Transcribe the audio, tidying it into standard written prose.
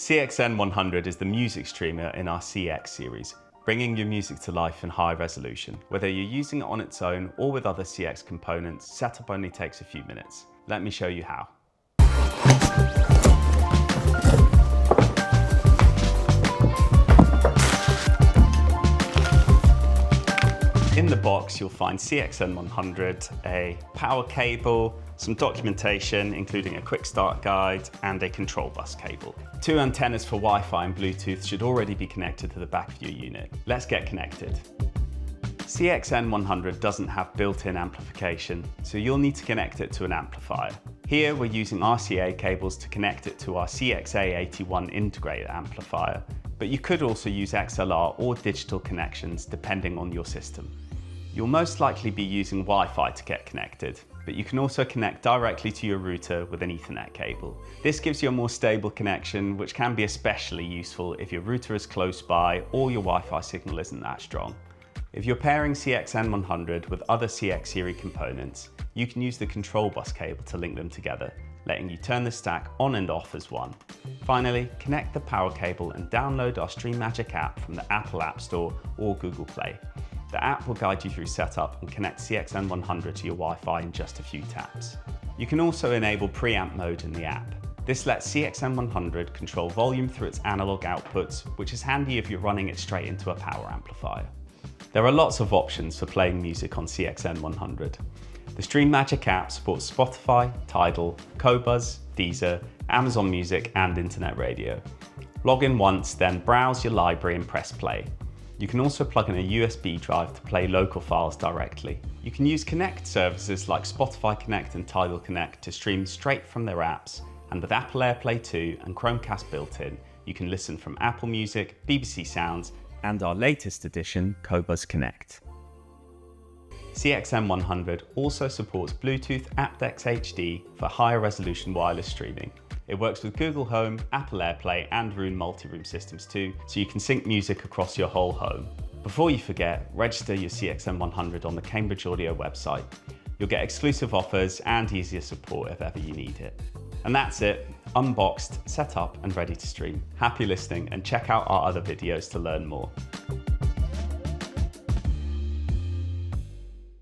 CXN100 is the music streamer in our CX series, bringing your music to life in high resolution. Whether you're using it on its own or with other CX components, setup only takes a few minutes. Let me show you how. In the box, you'll find CXN100, a power cable, some documentation, including a quick start guide, and a control bus cable. 2 antennas for Wi-Fi and Bluetooth should already be connected to the back of your unit. Let's get connected. CXN100 doesn't have built-in amplification, so you'll need to connect it to an amplifier. Here we're using RCA cables to connect it to our CXA81 integrated amplifier, but you could also use XLR or digital connections depending on your system. You'll most likely be using Wi-Fi to get connected, but you can also connect directly to your router with an Ethernet cable. This gives you a more stable connection, which can be especially useful if your router is close by or your Wi-Fi signal isn't that strong. If you're pairing CXN100 with other CX series components, you can use the control bus cable to link them together, letting you turn the stack on and off as one. Finally, connect the power cable and download our Stream Magic app from the Apple App Store or Google Play. The app will guide you through setup and connect CXN100 to your Wi-Fi in just a few taps. You can also enable preamp mode in the app. This lets CXN100 control volume through its analog outputs, which is handy if you're running it straight into a power amplifier. There are lots of options for playing music on CXN100. The Stream Magic app supports Spotify, Tidal, Qobuz, Deezer, Amazon Music, and Internet Radio. Log in once, then browse your library and press play. You can also plug in a USB drive to play local files directly. You can use Connect services like Spotify Connect and Tidal Connect to stream straight from their apps, and with Apple AirPlay 2 and Chromecast built in, you can listen from Apple Music, BBC Sounds, and our latest edition, Qobuz Connect. CXN100 also supports Bluetooth aptX HD for higher resolution wireless streaming. It works with Google Home, Apple AirPlay, and Roon multi-room systems too, so you can sync music across your whole home. Before you forget, register your CXN100 on the Cambridge Audio website. You'll get exclusive offers and easier support if ever you need it. And that's it, unboxed, set up, and ready to stream. Happy listening, and check out our other videos to learn more.